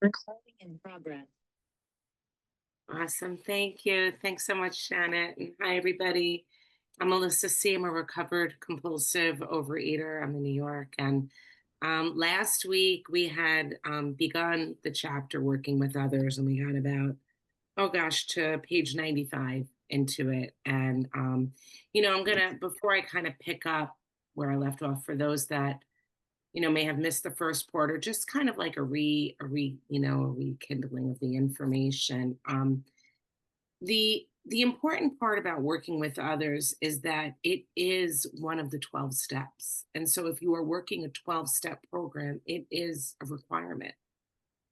Recording in progress. Awesome. Thank you. Thanks so much, Janet. And hi, everybody. I'm Melissa C. I'm a recovered compulsive overeater. I'm in New York. And last week we had begun the chapter working with others, and we got about, oh gosh, to page 95 into it. And, I'm going to, before I kind of pick up where I left off, for those that may have missed the first part, or just kind of like a rekindling of the information. The important part about working with others is that it is one of the 12 steps. And so if you are working a 12-step program, it is a requirement.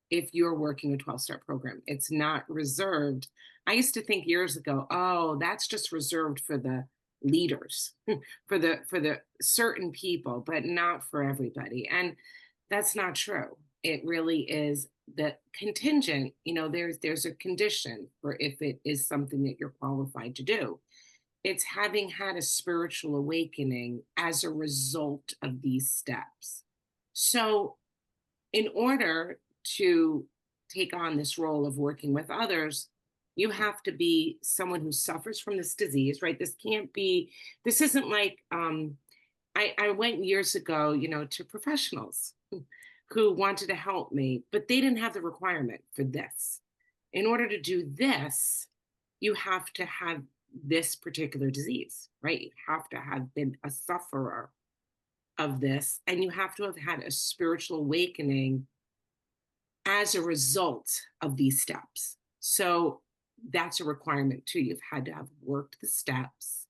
If you're working a 12-step program, it's not reserved. I used to think years ago, oh, that's just reserved for the leaders, for the certain people, but not for everybody. And that's not true. It really is the contingent. There's a condition for if it is something that you're qualified to do. It's having had a spiritual awakening as a result of these steps. So in order to take on this role of working with others, you have to be someone who suffers from this disease, right? This isn't like, I went years ago, to professionals who wanted to help me, but they didn't have the requirement for this. In order to do this, you have to have this particular disease, right? You have to have been a sufferer of this, and you have to have had a spiritual awakening as a result of these steps. So that's a requirement too. You've had to have worked the steps,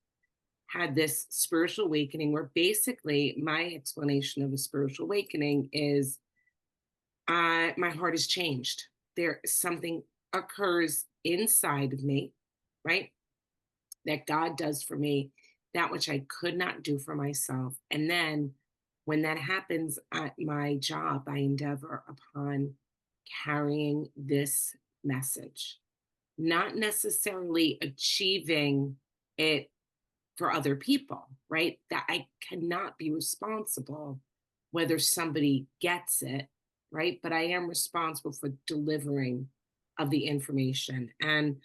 had this spiritual awakening, where basically my explanation of a spiritual awakening is my heart has changed. There something occurs inside of me, right? That God does for me, that which I could not do for myself. And then when that happens at my job, I endeavor upon carrying this message, not necessarily achieving it for other people, right? That I cannot be responsible whether somebody gets it, right? But I am responsible for delivering of the information. And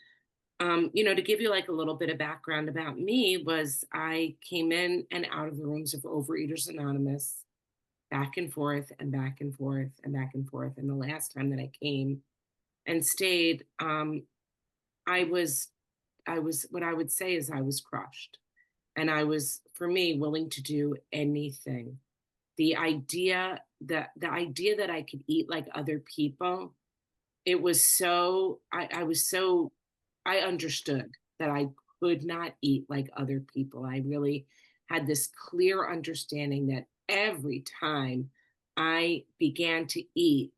to give you like a little bit of background about me, was I came in and out of the rooms of Overeaters Anonymous, back and forth and back and forth and back and forth. And the last time that I came and stayed, I was, what I would say is I was crushed. And I was, for me, willing to do anything. The idea that I could eat like other people, it was so, I was so, I understood that I could not eat like other people. I really had this clear understanding that every time I began to eat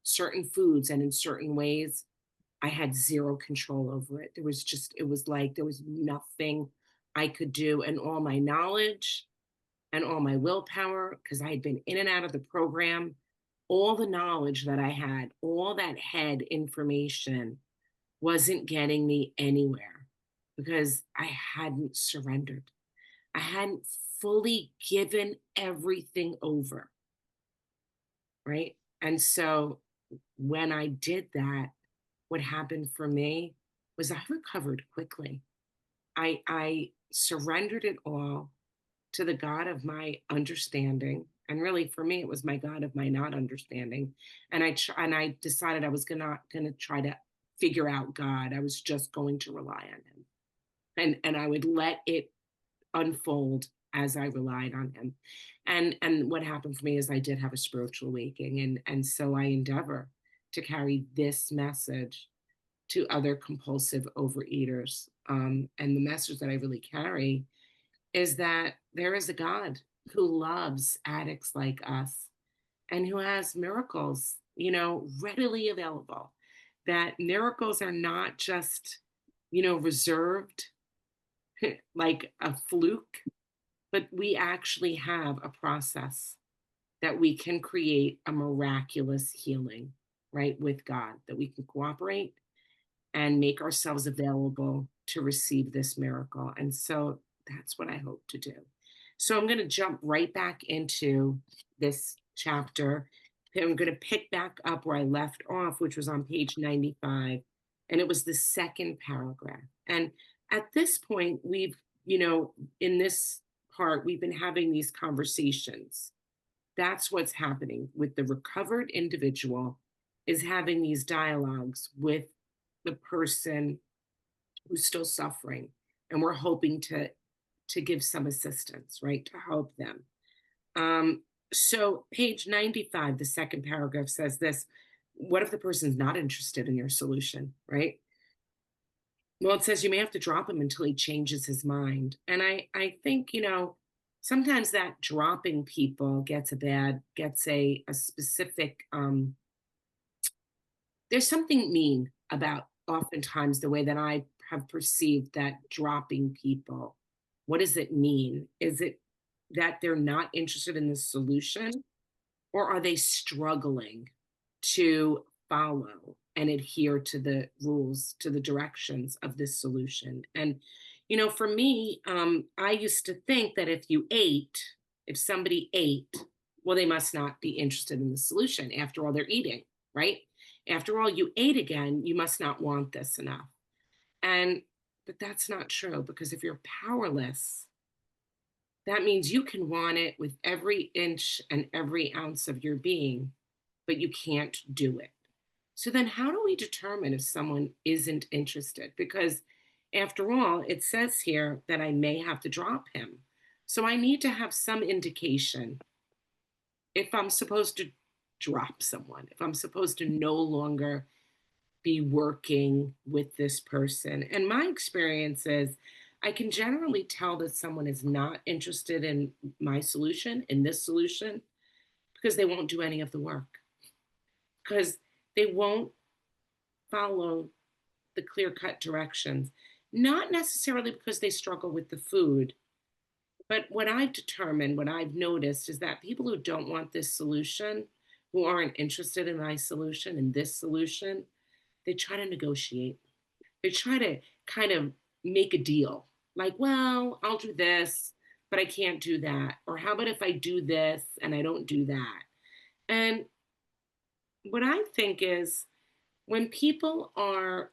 certain foods and in certain ways, I had zero control over it. It was like there was nothing I could do. And all my knowledge and all my willpower, because I had been in and out of the program, all the knowledge that I had, all that head information wasn't getting me anywhere because I hadn't surrendered. I hadn't fully given everything over, right? And so when I did that, what happened for me was I recovered quickly. I surrendered it all to the God of my understanding. And really, for me, it was my God of my not understanding. And I decided I was gonna try to figure out God. I was just going to rely on Him, and I would let it unfold as I relied on Him. And what happened for me is I did have a spiritual awakening, and so I endeavor to carry this message to other compulsive overeaters. And the message that I really carry is that there is a God who loves addicts like us and who has miracles, readily available. That miracles are not just, reserved like a fluke, but we actually have a process that we can create a miraculous healing, right, with God, that we can cooperate and make ourselves available to receive this miracle. And so that's what I hope to do. So I'm going to jump right back into this chapter. Okay, I'm going to pick back up where I left off, which was on page 95. And it was the second paragraph. And at this point, in this part, we've been having these conversations. That's what's happening with the recovered individual is having these dialogues with the person who's still suffering. And we're hoping to give some assistance, right? To help them. Um, so page 95, the second paragraph says this. What if the person's not interested in your solution, right? Well, it says you may have to drop him until he changes his mind. And I think, sometimes that dropping people gets a specific, there's something mean about oftentimes the way that I have perceived that dropping people. What does it mean? Is it that they're not interested in the solution, or are they struggling to follow and adhere to the rules, to the directions of this solution? And, for me, I used to think that if somebody ate, well, they must not be interested in the solution. After all, they're eating, right? After all, you ate again, you must not want this enough. And, but that's not true, because if you're powerless, that means you can want it with every inch and every ounce of your being, but you can't do it. So then, how do we determine if someone isn't interested? Because after all, it says here that I may have to drop him. So I need to have some indication if I'm supposed to drop someone, if I'm supposed to no longer be working with this person. And my experience is I can generally tell that someone is not interested in my solution, in this solution, because they won't do any of the work, because they won't follow the clear cut directions, not necessarily because they struggle with the food. But what I've determined, what I've noticed is that people who don't want this solution, who aren't interested in my solution, in this solution, they try to negotiate. They try to kind of make a deal. Like, well, I'll do this, but I can't do that. Or how about if I do this and I don't do that? And what I think is when people are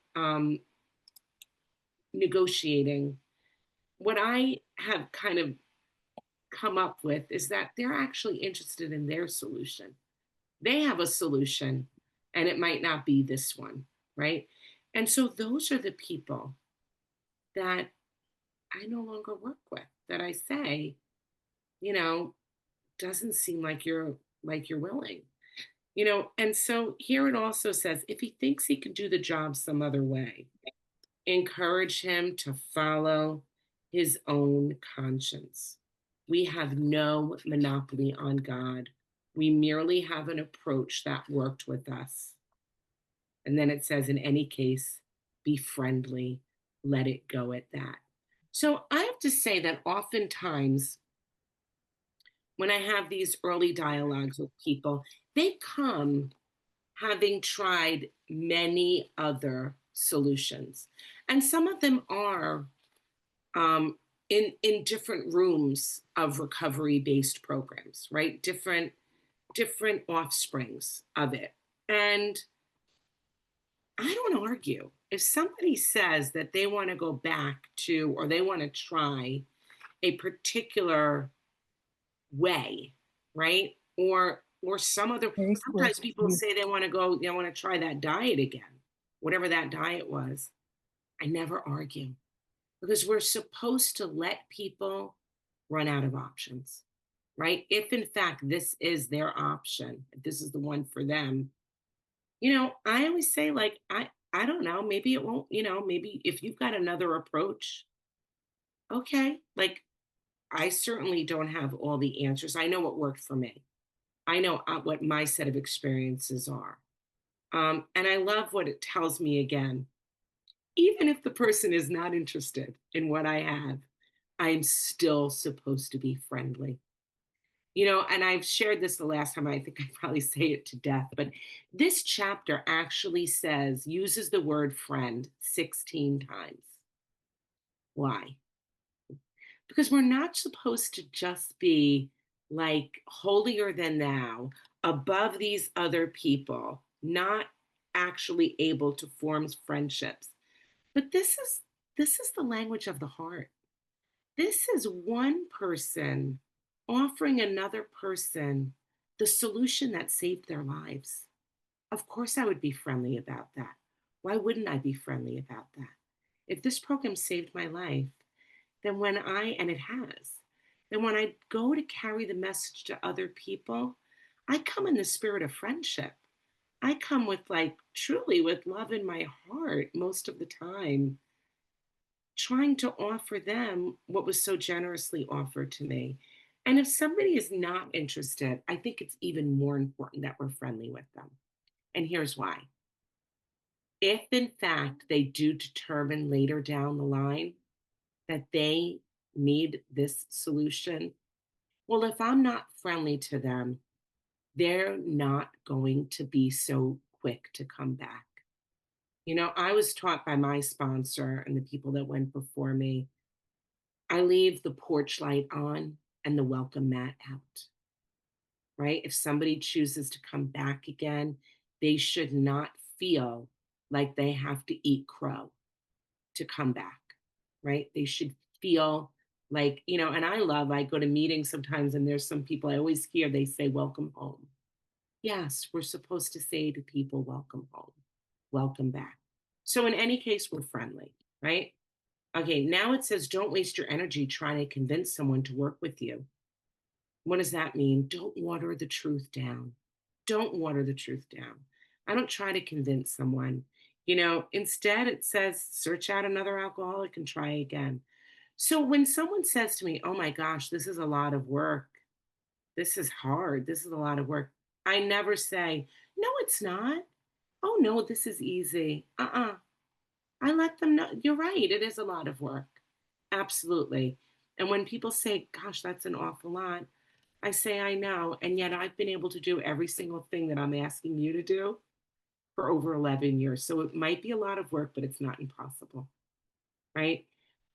negotiating, what I have kind of come up with is that they're actually interested in their solution. They have a solution, and it might not be this one, right? And so those are the people that I no longer work with, that I say, you know, doesn't seem like you're willing. And so here it also says if he thinks he can do the job some other way, encourage him to follow his own conscience. We have no monopoly on God. We merely have an approach that worked with us. And then it says, in any case, be friendly, let it go at that. So I have to say that oftentimes when I have these early dialogues with people, they come having tried many other solutions. And some of them are in different rooms of recovery-based programs, right? Different offsprings of it. And I don't argue. If somebody says that they want to go back to or they want to try a particular way, right? Or some other, Very cool. sometimes people say they want to try that diet again, whatever that diet was. I never argue, because we're supposed to let people run out of options, right? If in fact this is their option, if this is the one for them, I always say, like, I don't know, maybe it won't, maybe if you've got another approach, okay. Like, I certainly don't have all the answers. I know what worked for me. I know what my set of experiences are. And I love what it tells me again. Even if the person is not interested in what I have, I'm still supposed to be friendly. And I've shared this the last time, I think I probably say it to death, but this chapter actually uses the word friend 16 times. Why? Because we're not supposed to just be like holier than thou. above these other people, not actually able to form friendships. But this is the language of the heart. This is one person offering another person the solution that saved their lives. Of course, I would be friendly about that. Why wouldn't I be friendly about that? If this program saved my life, then and it has, then when I go to carry the message to other people, I come in the spirit of friendship. I come with like truly with love in my heart most of the time, trying to offer them what was so generously offered to me. And if somebody is not interested, I think it's even more important that we're friendly with them. And here's why. If in fact they do determine later down the line that they need this solution, well, if I'm not friendly to them, they're not going to be so quick to come back. I was taught by my sponsor and the people that went before me, I leave the porch light on and the welcome mat out, right? If somebody chooses to come back again, they should not feel like they have to eat crow to come back, right? They should feel like, and I go to meetings sometimes and there's some people I always hear they say, welcome home. Yes, we're supposed to say to people, welcome home, welcome back. So in any case, we're friendly, right? Okay, now it says, don't waste your energy trying to convince someone to work with you. What does that mean? Don't water the truth down. Don't water the truth down. I don't try to convince someone. Instead, it says, search out another alcoholic and try again. So when someone says to me, oh my gosh, this is a lot of work, this is hard, this is a lot of work, I never say, no, it's not. Oh no, this is easy. I let them know, you're right, it is a lot of work. Absolutely. And when people say, gosh, that's an awful lot, I say, I know. And yet I've been able to do every single thing that I'm asking you to do for over 11 years. So it might be a lot of work, but it's not impossible. Right.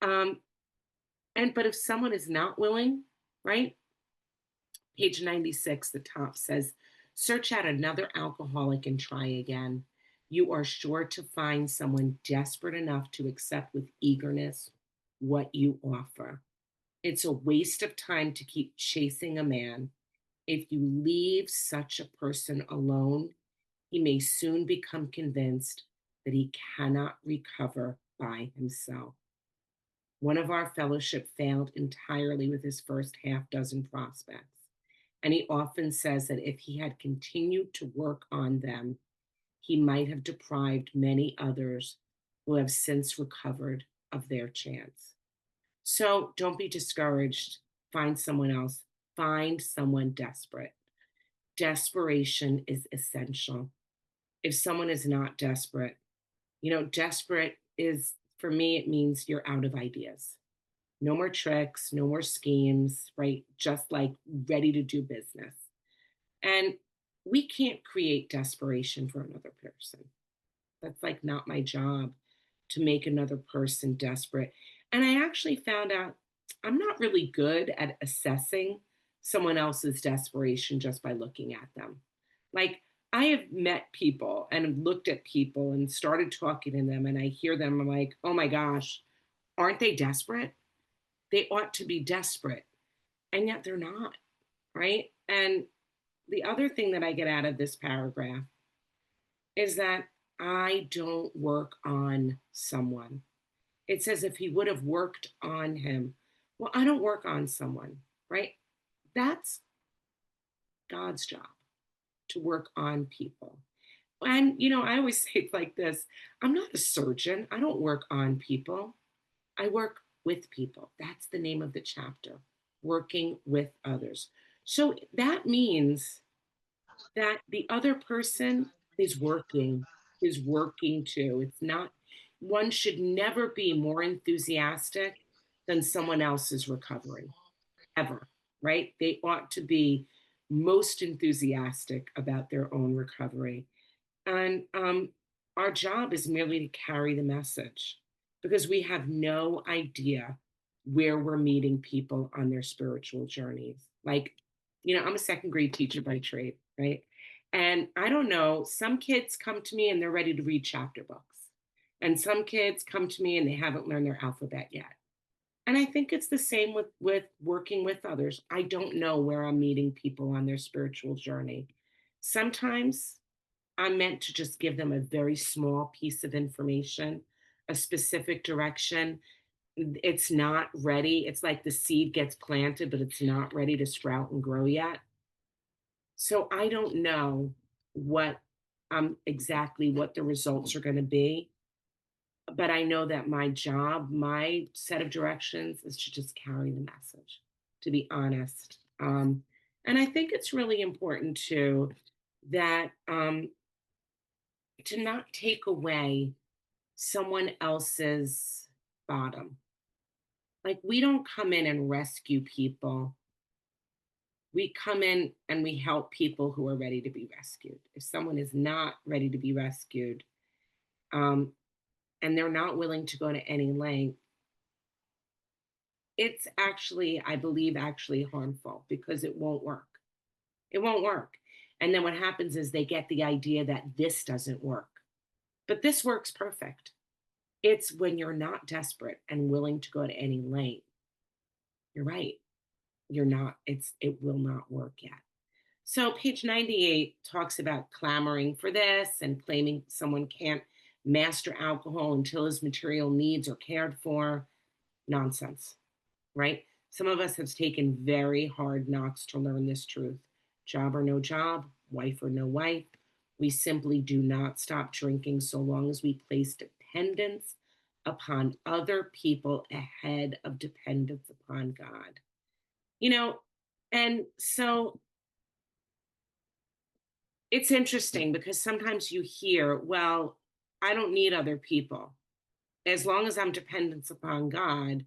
Um, but if someone is not willing, right? Page 96, the top says, search out another alcoholic and try again. You are sure to find someone desperate enough to accept with eagerness what you offer. It's a waste of time to keep chasing a man. If you leave such a person alone, he may soon become convinced that he cannot recover by himself. One of our fellowship failed entirely with his first half dozen prospects. And he often says that if he had continued to work on them, he might have deprived many others who have since recovered of their chance. So don't be discouraged. Find someone else. Find someone desperate. Desperation is essential. If someone is not desperate, desperate is, for me, it means you're out of ideas. No more tricks, no more schemes, right? Just like ready to do business. And we can't create desperation for another person. That's like not my job to make another person desperate. And I actually found out I'm not really good at assessing someone else's desperation just by looking at them. Like, I have met people and have looked at people and started talking to them, and I hear them, I'm like, oh my gosh, aren't they desperate? They ought to be desperate. And yet they're not, right? And the other thing that I get out of this paragraph is that I don't work on someone. It says if he would have worked on him. Well, I don't work on someone, right? That's God's job to work on people. And, I always say it like this, I'm not a surgeon. I don't work on people. I work with people. That's the name of the chapter, working with others. So that means that the other person is working too. It's not, one should never be more enthusiastic than someone else's recovery, ever, right? They ought to be most enthusiastic about their own recovery. And our job is merely to carry the message because we have no idea where we're meeting people on their spiritual journeys. Like, I'm a second grade teacher by trade, right? And I don't know, some kids come to me and they're ready to read chapter books. And some kids come to me and they haven't learned their alphabet yet. And I think it's the same with working with others. I don't know where I'm meeting people on their spiritual journey. Sometimes I'm meant to just give them a very small piece of information, a specific direction. It's not ready. It's like the seed gets planted, but it's not ready to sprout and grow yet. So I don't know what exactly what the results are going to be, but I know that my job, my set of directions is to just carry the message, to be honest. And I think it's really important too that to not take away someone else's bottom. Like we don't come in and rescue people. We come in and we help people who are ready to be rescued. If someone is not ready to be rescued, um, and they're not willing to go to any length, it's actually, I believe, actually harmful because it won't work. It won't work. And then what happens is they get the idea that this doesn't work, but this works perfect. It's when you're not desperate and willing to go to any length. You're right. You're not, it will not work yet. So page 98 talks about clamoring for this and claiming someone can't master alcohol until his material needs are cared for. Nonsense, right? Some of us have taken very hard knocks to learn this truth. Job or no job, wife or no wife, we simply do not stop drinking so long as we place dependence upon other people ahead of dependence upon God. You know, and so it's interesting because sometimes you hear, well, I don't need other people. As long as I'm dependent upon God,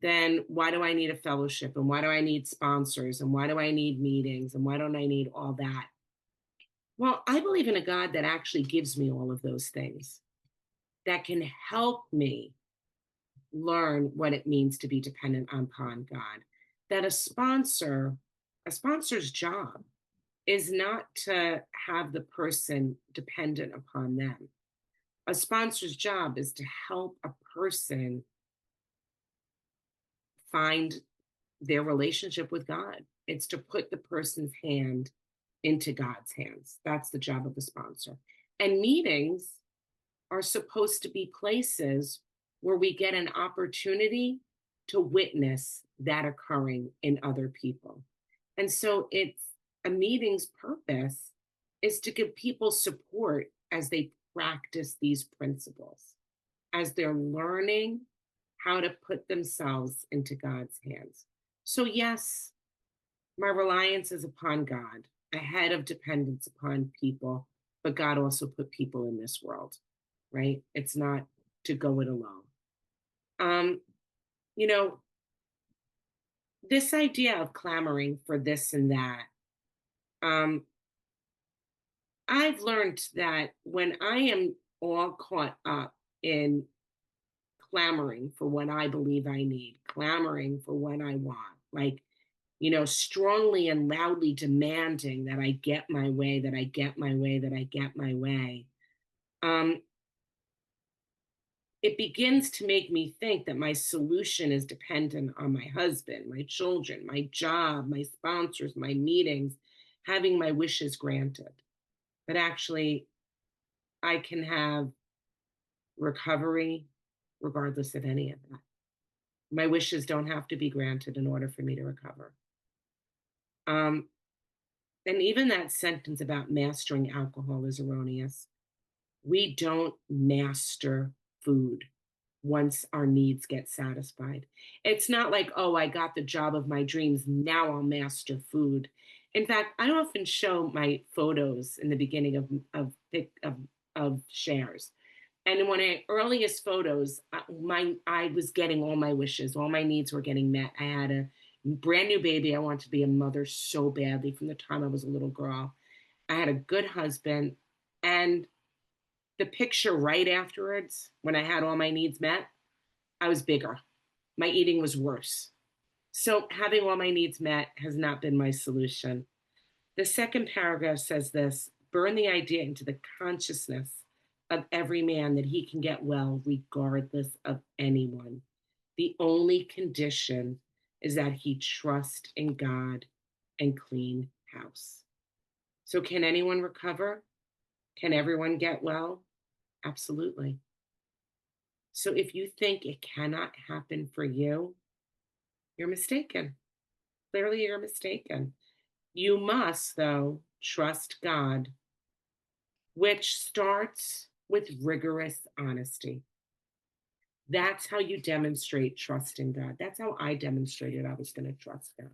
then why do I need a fellowship? And why do I need sponsors? And why do I need meetings? And why don't I need all that? Well, I believe in a God that actually gives me all of those things that can help me learn what it means to be dependent upon God. That a sponsor's job is not to have the person dependent upon them. A sponsor's job is to help a person find their relationship with God. It's to put the person's hand into God's hands. That's the job of the sponsor. And meetings are supposed to be places where we get an opportunity to witness that occurring in other people. And so it's a meeting's purpose is to give people support as they practice these principles, as they're learning how to put themselves into God's hands. So, yes, my reliance is upon God, ahead of dependence upon people, but God also put people in this world, right? It's not to go it alone. Um, you know, this idea of clamoring for this and that, um, I've learned that when I am all caught up in clamoring for what I believe I need, clamoring for what I want, like, strongly and loudly demanding that I get my way, that I get my way, that I get my way. Um, it begins to make me think that my solution is dependent on my husband, my children, my job, my sponsors, my meetings, having my wishes granted. But actually, I can have recovery regardless of any of that. My wishes don't have to be granted in order for me to recover. Um, and even that sentence about mastering alcohol is erroneous. We don't master food once our needs get satisfied. It's not like, oh, I got the job of my dreams. Now I'll master food. In fact, I often show my photos in the beginning of shares. And in one of my earliest photos, I was getting all my wishes, all my needs were getting met. I had a brand new baby. I wanted to be a mother so badly from the time I was a little girl. I had a good husband. And the picture right afterwards, when I had all my needs met, I was bigger. My eating was worse. So having all my needs met has not been my solution. The second paragraph says this: burn the idea into the consciousness of every man that he can get well regardless of anyone. The only condition is that he trust in God and clean house. So, can anyone recover? Can everyone get well? Absolutely. So, if you think it cannot happen for you, you're mistaken. Clearly, you're mistaken. You must, though, trust God, which starts with rigorous honesty. That's how you demonstrate trust in God. That's how I demonstrated I was going to trust God.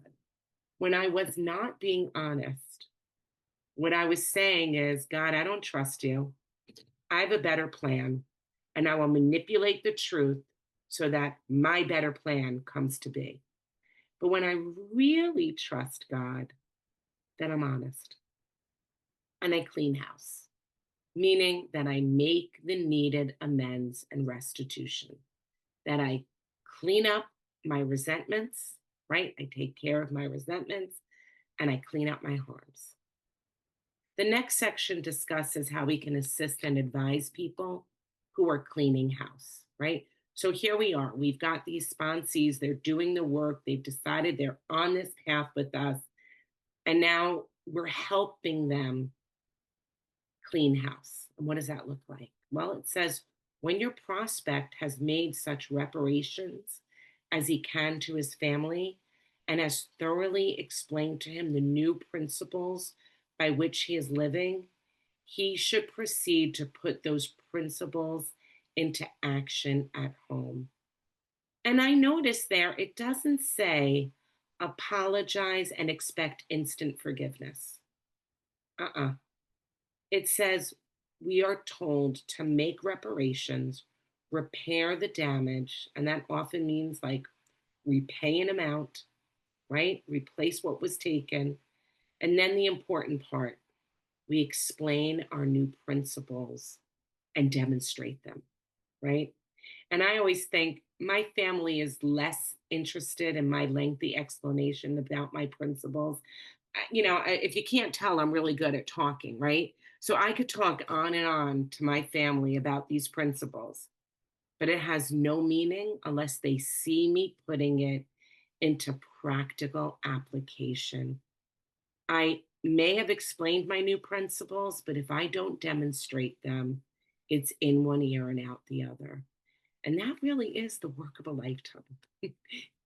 When I was not being honest, what I was saying is, God, I don't trust you. I have a better plan, and I will manipulate the truth so that my better plan comes to be. But when I really trust God, then I'm honest and I clean house, meaning that I make the needed amends and restitution, that I clean up my resentments, right? I take care of my resentments and I clean up my harms. The next section discusses how we can assist and advise people who are cleaning house, right? So here we are. We've got these sponsees, they're doing the work, they've decided they're on this path with us, and now we're helping them clean house. And what does that look like? Well, it says when your prospect has made such reparations as he can to his family and has thoroughly explained to him the new principles by which he is living, he should proceed to put those principles into action at home. And I noticed there, it doesn't say apologize and expect instant forgiveness. It says we are told to make reparations, repair the damage, and that often means like repay an amount, right? Replace what was taken. And then the important part, we explain our new principles and demonstrate them, right? And I always think my family is less interested in my lengthy explanation about my principles. If you can't tell, I'm really good at talking, right? So I could talk on and on to my family about these principles, but it has no meaning unless they see me putting it into practical application. I may have explained my new principles, but if I don't demonstrate them, it's in one ear and out the other. And that really is the work of a lifetime.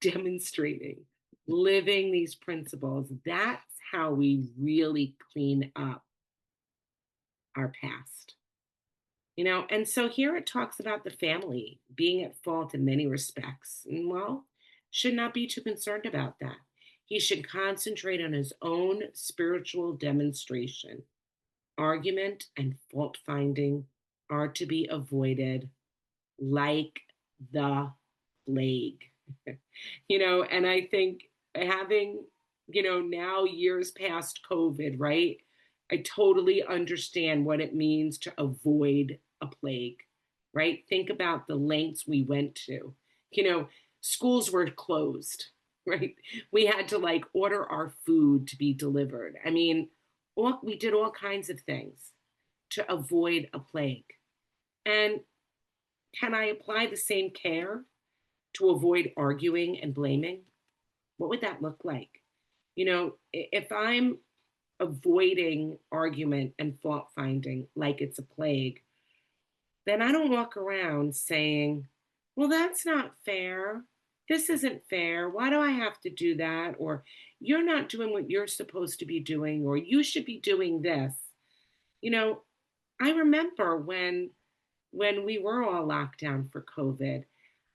Demonstrating, living these principles. That's how we really clean up our past. And so here it talks about the family being at fault in many respects. And well, should not be too concerned about that. He should concentrate on his own spiritual demonstration. Argument and fault finding are to be avoided like the plague. And I think having, now years past COVID, right? I totally understand what it means to avoid a plague, right? Think about the lengths we went to. You know, Schools were closed, right? We had to like order our food to be delivered. I mean, we did all kinds of things to avoid a plague. And can I apply the same care to avoid arguing and blaming? What would that look like? If I'm avoiding argument and fault finding like it's a plague, then I don't walk around saying, well, that's not fair. This isn't fair. Why do I have to do that? Or you're not doing what you're supposed to be doing, or you should be doing this. You know, I remember when we were all locked down for COVID,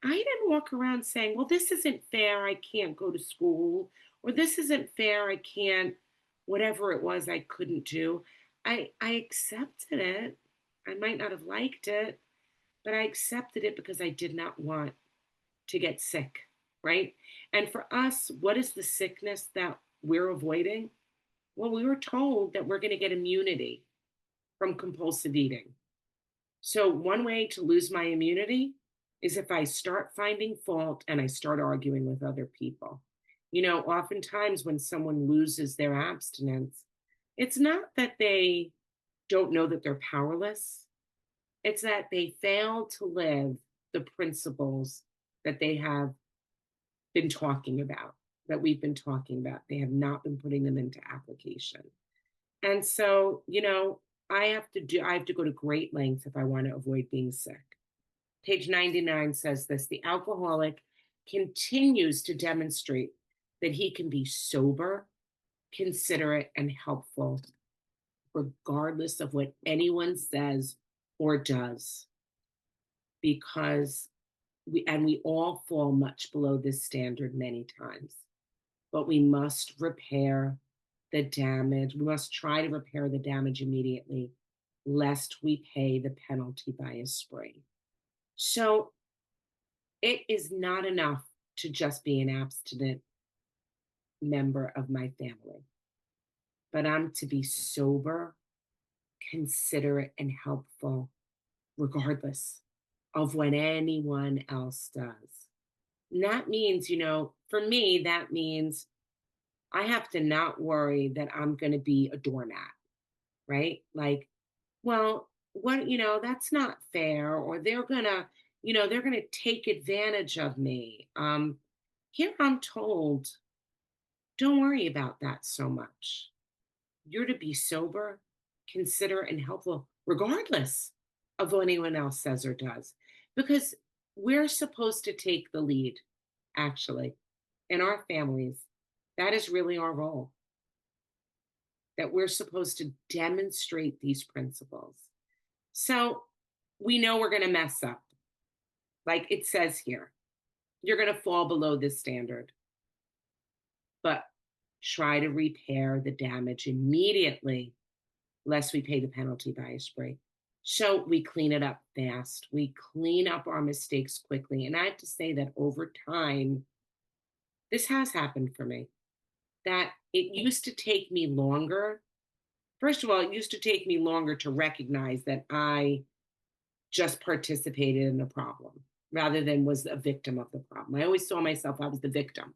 I didn't walk around saying, well, this isn't fair. I can't go to school, or this isn't fair. I can't, whatever it was I couldn't do. I accepted it. I might not have liked it, but I accepted it because I did not want to get sick, right? And for us, what is the sickness that we're avoiding? Well, we were told that we're going to get immunity from compulsive eating. So, one way to lose my immunity is if I start finding fault and I start arguing with other people. Oftentimes when someone loses their abstinence, It's not that they don't know that they're powerless, it's that they fail to live the principles that they have been talking about, that we've been talking about. They have not been putting them into application. And so, I have to go to great lengths if I want to avoid being sick. Page 99 says this: the alcoholic continues to demonstrate that he can be sober, considerate, and helpful, regardless of what anyone says or does, because we all fall much below this standard many times. But we must repair the damage. We must try to repair the damage immediately, lest we pay the penalty by a spring. So it is not enough to just be an abstinent member of my family, but I'm to be sober, considerate, and helpful, regardless of what anyone else does. And that means, for me, that means I have to not worry that I'm going to be a doormat, right? Like, well, that's not fair, or they're going to take advantage of me. Here I'm told, don't worry about that so much. You're to be sober, considerate, and helpful, regardless of what anyone else says or does, because we're supposed to take the lead, actually, in our families. That is really our role, that we're supposed to demonstrate these principles. So we know we're going to mess up. Like it says here, you're going to fall below this standard, but try to repair the damage immediately, lest we pay the penalty by a spray. So we clean it up fast. We clean up our mistakes quickly. And I have to say that over time, this has happened for me, that it used to take me longer. First of all, it used to take me longer to recognize that I just participated in a problem rather than was a victim of the problem. I always saw myself, I was the victim.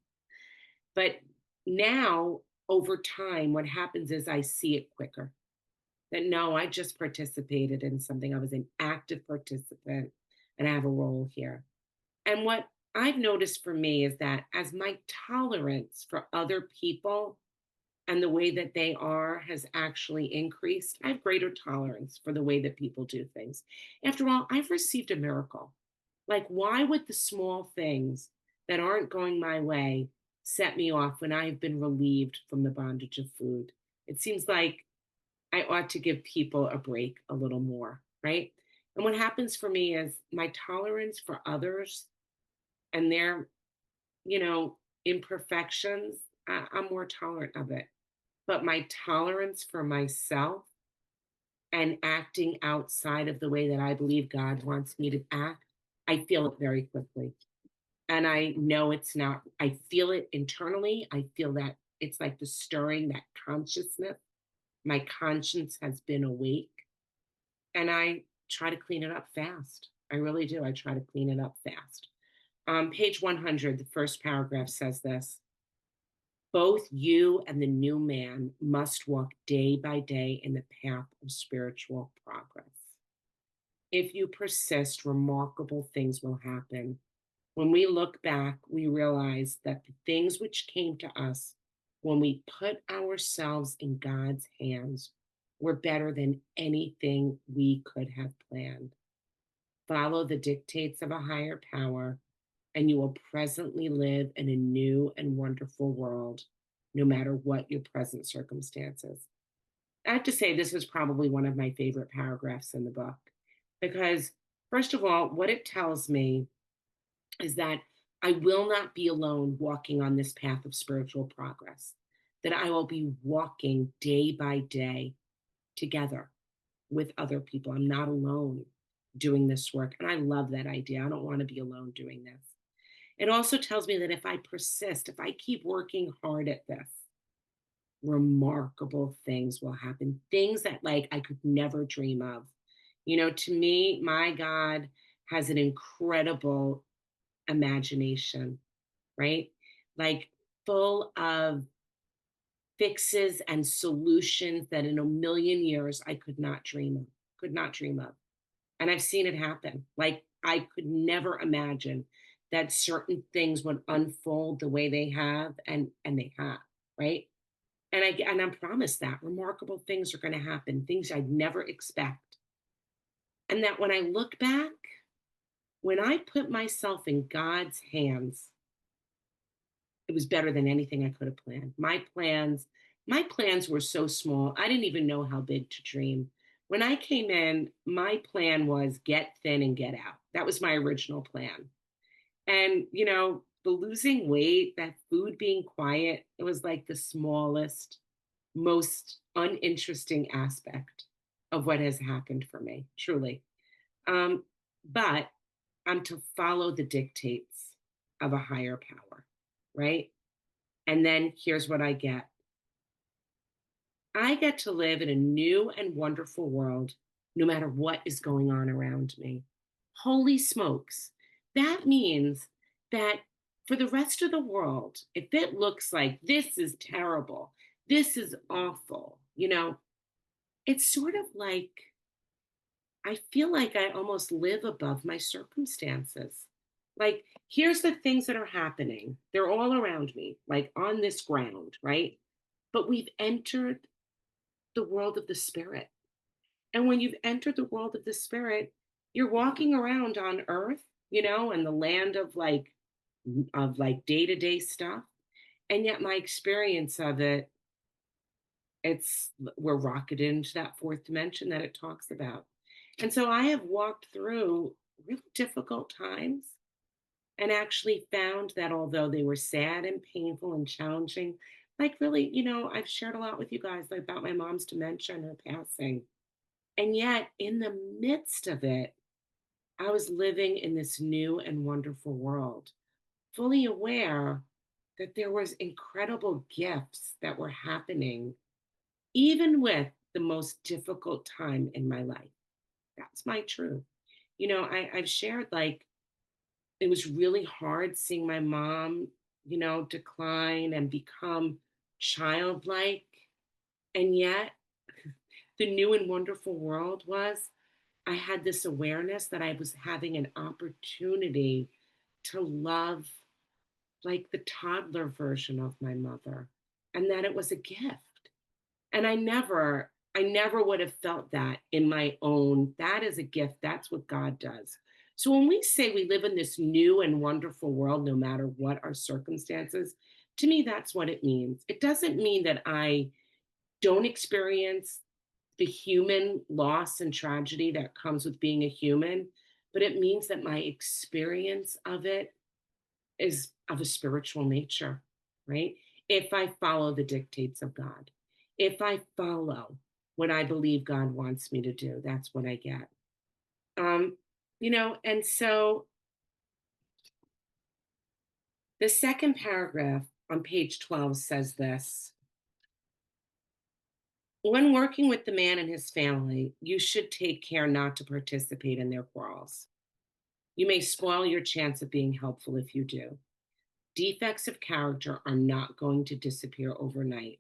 But now, over time, what happens is I see it quicker. That no, I just participated in something. I was an active participant and I have a role here. And what I've noticed for me is that as my tolerance for other people and the way that they are has actually increased, I have greater tolerance for the way that people do things. After all, I've received a miracle. Like, why would the small things that aren't going my way set me off when I've been relieved from the bondage of food? It seems like I ought to give people a break a little more, right? And what happens for me is my tolerance for others and their, imperfections, I'm more tolerant of it. But my tolerance for myself and acting outside of the way that I believe God wants me to act, I feel it very quickly. And I know it's not, I feel it internally. I feel that it's like the stirring, that consciousness. My conscience has been awake. And I try to clean it up fast. I really do. I try to clean it up fast. Page 100, the first paragraph says this: both you and the new man must walk day by day in the path of spiritual progress. If you persist, remarkable things will happen. When we look back, we realize that the things which came to us when we put ourselves in God's hands were better than anything we could have planned. Follow the dictates of a higher power, and you will presently live in a new and wonderful world, no matter what your present circumstances. I have to say, this is probably one of my favorite paragraphs in the book, because, first of all, what it tells me is that I will not be alone walking on this path of spiritual progress, that I will be walking day by day together with other people. I'm not alone doing this work. And I love that idea. I don't want to be alone doing this. It also tells me that if I persist, if I keep working hard at this, remarkable things will happen. Things that like I could never dream of. To me, my God has an incredible imagination, right? Like full of fixes and solutions that in a million years I could not dream of. And I've seen it happen. Like I could never imagine that certain things would unfold the way they have, and they have, right? And I'm promised that remarkable things are going to happen, things I'd never expect. And that when I look back, when I put myself in God's hands, it was better than anything I could have planned. My plans were so small. I didn't even know how big to dream. When I came in, my plan was get thin and get out. That was my original plan. And, the losing weight, that food being quiet, it was like the smallest, most uninteresting aspect of what has happened for me, truly. Um, but I'm to follow the dictates of a higher power, right? And then here's what I get to live in a new and wonderful world, no matter what is going on around me. Holy smokes. That means that for the rest of the world, if it looks like this is terrible, this is awful, it's sort of like I feel like I almost live above my circumstances. Like, here's the things that are happening. They're all around me, like on this ground, right? But we've entered the world of the spirit. And when you've entered the world of the spirit, you're walking around on earth, and the land of like day-to-day stuff. And yet my experience of it, we're rocketed into that fourth dimension that it talks about. And so I have walked through really difficult times and actually found that although they were sad and painful and challenging, like really, I've shared a lot with you guys about my mom's dementia and her passing. And yet, in the midst of it, I was living in this new and wonderful world, fully aware that there was incredible gifts that were happening, even with the most difficult time in my life. That's my truth. I've shared like it was really hard seeing my mom, decline and become childlike. And yet, the new and wonderful world was I had this awareness that I was having an opportunity to love like the toddler version of my mother, and that it was a gift. And I never would have felt that in my own. That is a gift. That's what God does. So when we say we live in this new and wonderful world, no matter what our circumstances, to me, that's what it means. It doesn't mean that I don't experience the human loss and tragedy that comes with being a human, but it means that my experience of it is of a spiritual nature, right? If I follow the dictates of God, if I follow what I believe God wants me to do, that's what I get. Um, and so the second paragraph on page 12 says this: when working with the man and his family, you should take care not to participate in their quarrels. You may spoil your chance of being helpful if you do. Defects of character are not going to disappear overnight.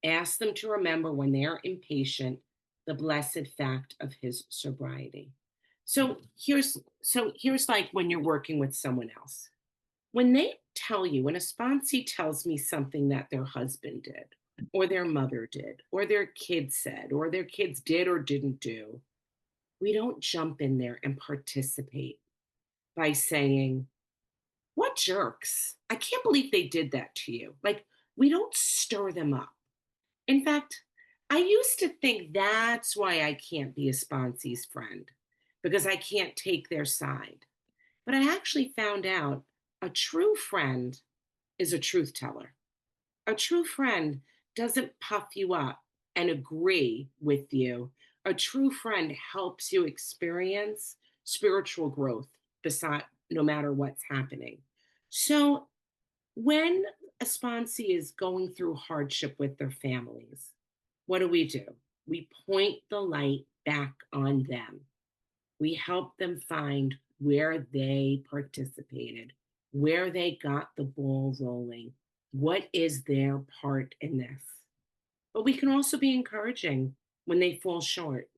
Ask them to remember when they are impatient the blessed fact of his sobriety. So here's like when you're working with someone else. When they tell you, when a sponsee tells me something that their husband did, or their mother did, or their kids said, or their kids did or didn't do, we don't jump in there and participate by saying, what jerks? I can't believe they did that to you. Like, we don't stir them up. In fact, I used to think that's why I can't be a sponsee's friend, because I can't take their side. But I actually found out a true friend is a truth teller. A true friend doesn't puff you up and agree with you. A true friend helps you experience spiritual growth beside no matter what's happening. So when a sponsee is going through hardship with their families, what do? We point the light back on them. We help them find where they participated, where they got the ball rolling. What is their part in this? But we can also be encouraging when they fall short,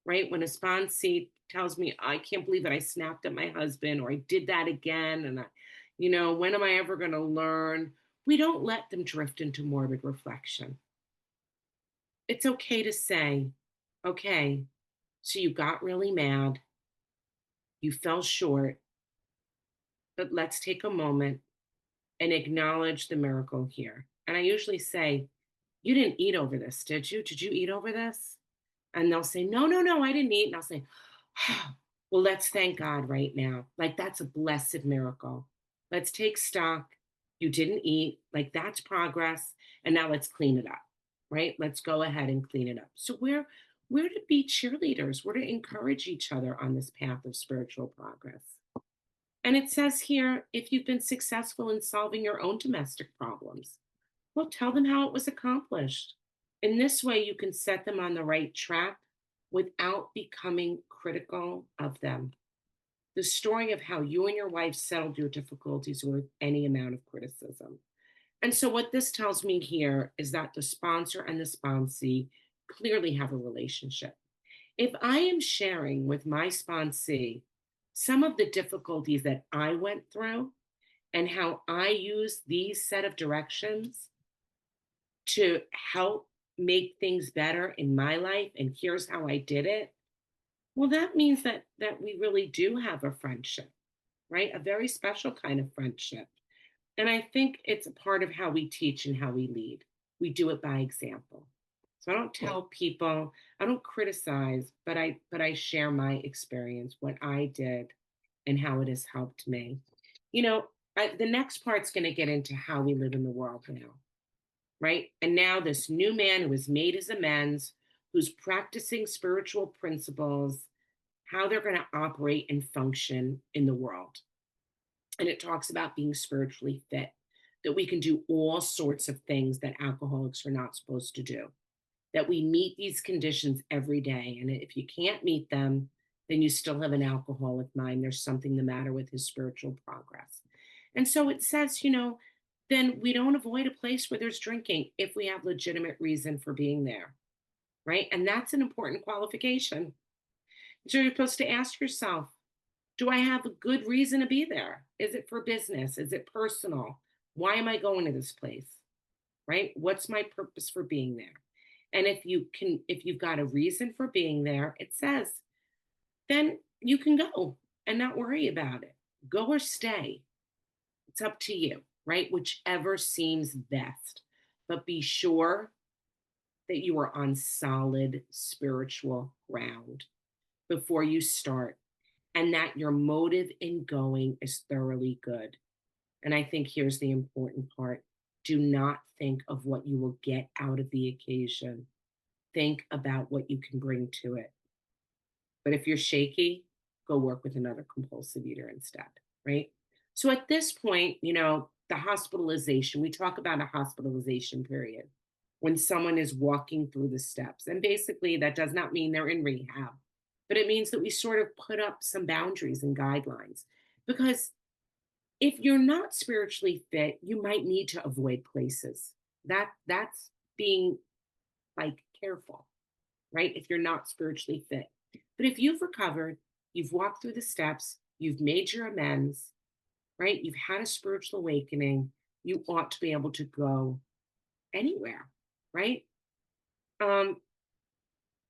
right? When a sponsee tells me, I can't believe that I snapped at my husband or I did that again. And when am I ever going to learn? We don't let them drift into morbid reflection. It's okay to say, okay, so you got really mad, you fell short, but let's take a moment and acknowledge the miracle here. And I usually say, you didn't eat over this, did you? Did you eat over this? And they'll say, no, no, no, I didn't eat. And I'll say, well, let's thank God right now. Like, that's a blessed miracle. Let's take stock. You didn't eat. Like, that's progress. And now let's clean it up, right? Let's go ahead and clean it up. So we're to be cheerleaders. We're to encourage each other on this path of spiritual progress. And it says here, if you've been successful in solving your own domestic problems, well, tell them how it was accomplished. In this way, you can set them on the right track without becoming critical of them. The story of how you and your wife settled your difficulties with any amount of criticism. And so, what this tells me here is that the sponsor and the sponsee clearly have a relationship. If I am sharing with my sponsee some of the difficulties that I went through and how I use these set of directions to help make things better in my life, and here's how I did it, well, that means that we really do have a friendship, right? A very special kind of friendship. And I think it's a part of how we teach and how we lead. We do it by example. So I don't tell people, I don't criticize, but I share my experience, what I did and how it has helped me. You know, the next part's going to get into how we live in the world now, right? And now this new man who has made his amends, who's practicing spiritual principles, how they're going to operate and function in the world. And it talks about being spiritually fit, that we can do all sorts of things that alcoholics are not supposed to do, that we meet these conditions every day. And if you can't meet them, then you still have an alcoholic mind. There's something the matter with his spiritual progress. And so it says, then we don't avoid a place where there's drinking if we have legitimate reason for being there, right? And that's an important qualification. So you're supposed to ask yourself, do I have a good reason to be there? Is it for business? Is it personal? Why am I going to this place? Right? What's my purpose for being there? And if you've got a reason for being there, it says, then you can go and not worry about it. Go or stay. It's up to you, right? Whichever seems best. But be sure that you are on solid spiritual ground before you start, and that your motive in going is thoroughly good. And I think here's the important part: do not think of what you will get out of the occasion, think about what you can bring to it. But if you're shaky, go work with another compulsive eater instead, right? So at this point, the hospitalization, we talk about a hospitalization period when someone is walking through the steps. And basically, that does not mean they're in rehab, but it means that we sort of put up some boundaries and guidelines. Because if you're not spiritually fit, you might need to avoid places. That's being like careful, right? If you're not spiritually fit. But if you've recovered, you've walked through the steps, you've made your amends, right? You've had a spiritual awakening, you ought to be able to go anywhere, right? Um,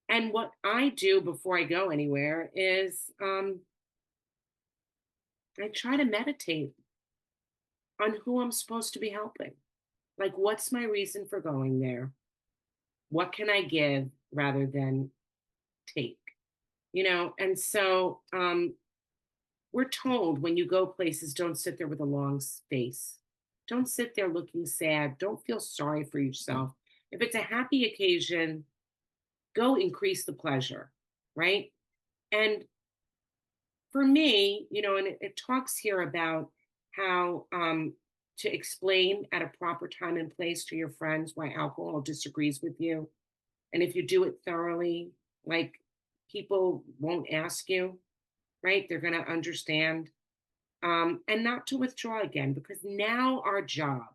and what I do before I go anywhere is I try to meditate on who I'm supposed to be helping. Like, what's my reason for going there? What can I give rather than take? And so we're told when you go places, don't sit there with a long face. Don't sit there looking sad. Don't feel sorry for yourself. If it's a happy occasion, go increase the pleasure, right? And for me, and it talks here about how to explain at a proper time and place to your friends why alcohol disagrees with you. And if you do it thoroughly, like, people won't ask you, right? They're going to understand. And not to withdraw again, because now our job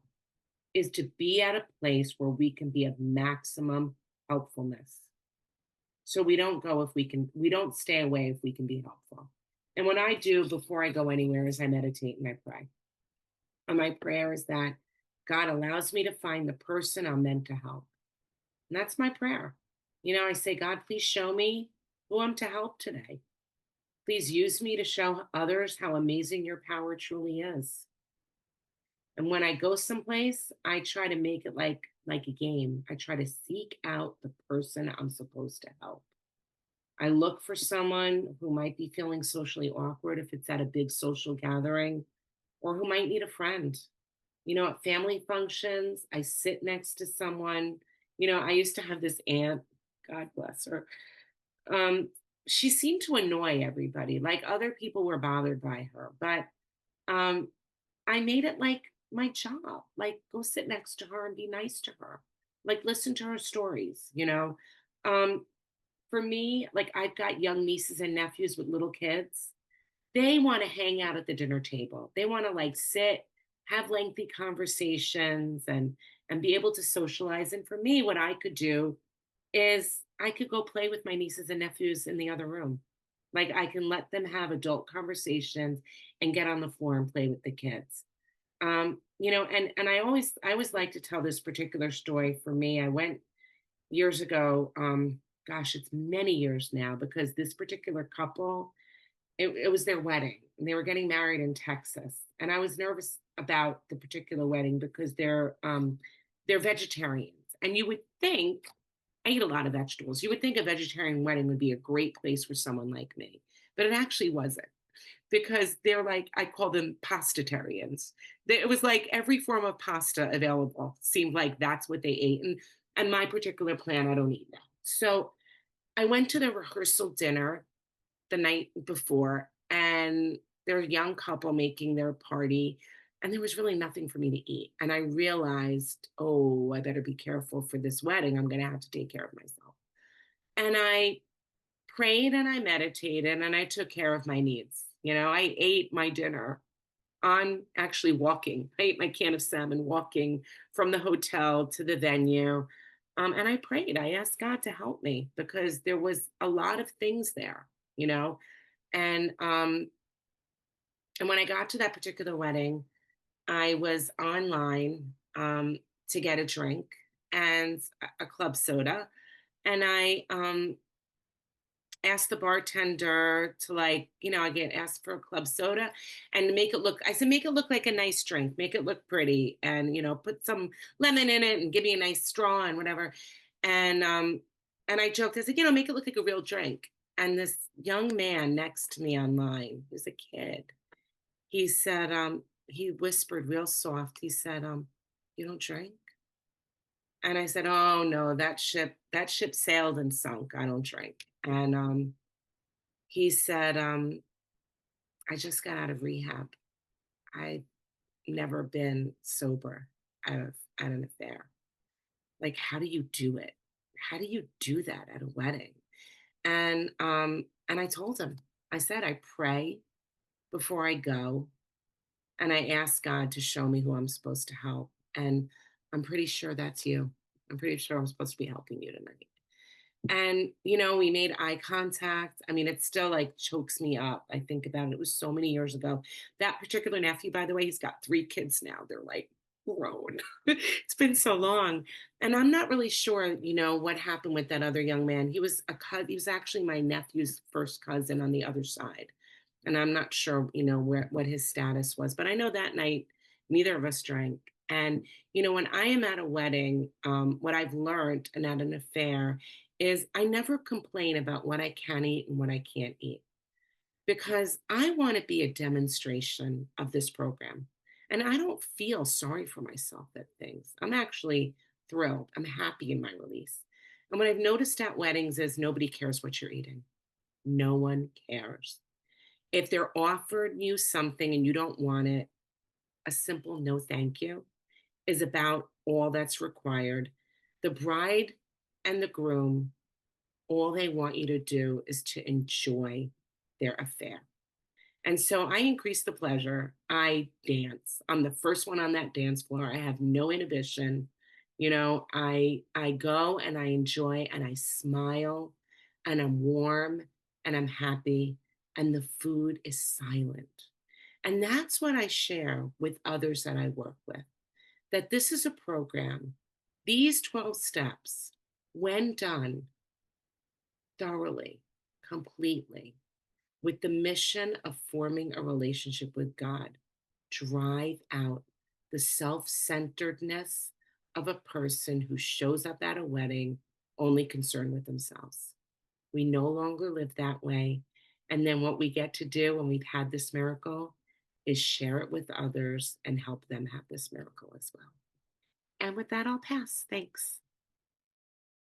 is to be at a place where we can be of maximum helpfulness. So we don't go if we can, we don't stay away if we can be helpful. And what I do before I go anywhere is I meditate and I pray. And my prayer is that God allows me to find the person I'm meant to help. And that's my prayer. I say, God, please show me who I'm to help today. Please use me to show others how amazing your power truly is. And when I go someplace, I try to make it like a game. I try to seek out the person I'm supposed to help. I look for someone who might be feeling socially awkward if it's at a big social gathering, or who might need a friend. At family functions, I sit next to someone. I used to have this aunt, God bless her. Um, she seemed to annoy everybody. Like other people were bothered by her, but um, I made it like my job. Like go sit next to her and be nice to her. Like listen to her stories. Um, for me, like I've got young nieces and nephews with little kids. They want to hang out at the dinner table. They want to like sit, have lengthy conversations and be able to socialize. And for me, what I could do is I could go play with my nieces and nephews in the other room. Like I can let them have adult conversations and get on the floor and play with the kids. And I always like to tell this particular story. For me, I went years ago, gosh, it's many years now, because this particular couple, it was their wedding and they were getting married in Texas. And I was nervous about the particular wedding because they're vegetarians. And you would think, I eat a lot of vegetables. You would think a vegetarian wedding would be a great place for someone like me, but it actually wasn't, because they're like, I call them pastatarians. It was like every form of pasta available seemed like that's what they ate. And my particular plan, I don't eat that. So I went to the rehearsal dinner the night before, and they're a young couple making their party, and there was really nothing for me to eat. And I realized, oh, I better be careful for this wedding. I'm going to have to take care of myself. And I prayed and I meditated and I took care of my needs. I ate my dinner on actually walking. I ate my can of salmon walking from the hotel to the venue. And I prayed. I asked God to help me because there was a lot of things there, you know. And when I got to that particular wedding, I was online to get a drink and a club soda, and I asked the bartender to, I get asked for a club soda and to make it look, I said, make it look like a nice drink, make it look pretty, and put some lemon in it and give me a nice straw and whatever. And I joked, I said, make it look like a real drink. And this young man next to me online, he was a kid, he said, he whispered real soft, he said, you don't drink? And I said, oh no, that ship sailed and sunk. I don't drink. And he said, I just got out of rehab. I've never been sober at an affair. Like, how do you do it? How do you do that at a wedding? And I told him, I said, I pray before I go, and I ask God to show me who I'm supposed to help. And I'm pretty sure that's you. I'm pretty sure I'm supposed to be helping you tonight. And, we made eye contact. I mean, it still like chokes me up. I think about it. It was so many years ago. That particular nephew, by the way, he's got 3 kids now. They're like grown. It's been so long. And I'm not really sure, what happened with that other young man. He was actually my nephew's first cousin on the other side. And I'm not sure, what his status was. But I know that night, neither of us drank. And, when I am at a wedding, what I've learned and at an affair is I never complain about what I can eat and what I can't eat, because I want to be a demonstration of this program. And I don't feel sorry for myself at things. I'm actually thrilled. I'm happy in my release. And what I've noticed at weddings is nobody cares what you're eating. No one cares. If they're offered you something and you don't want it, a simple no thank you is about all that's required. The bride and the groom, all they want you to do is to enjoy their affair. And so I increase the pleasure. I dance. I'm the first one on that dance floor. I have no inhibition. I go and I enjoy and I smile and I'm warm and I'm happy and the food is silent. And that's what I share with others that I work with, that this is a program, these 12 steps, when done thoroughly, completely, with the mission of forming a relationship with God, drive out the self centeredness of a person who shows up at a wedding only concerned with themselves. We no longer live that way. And then what we get to do when we've had this miracle is share it with others and help them have this miracle as well. And with that, I'll pass. Thanks.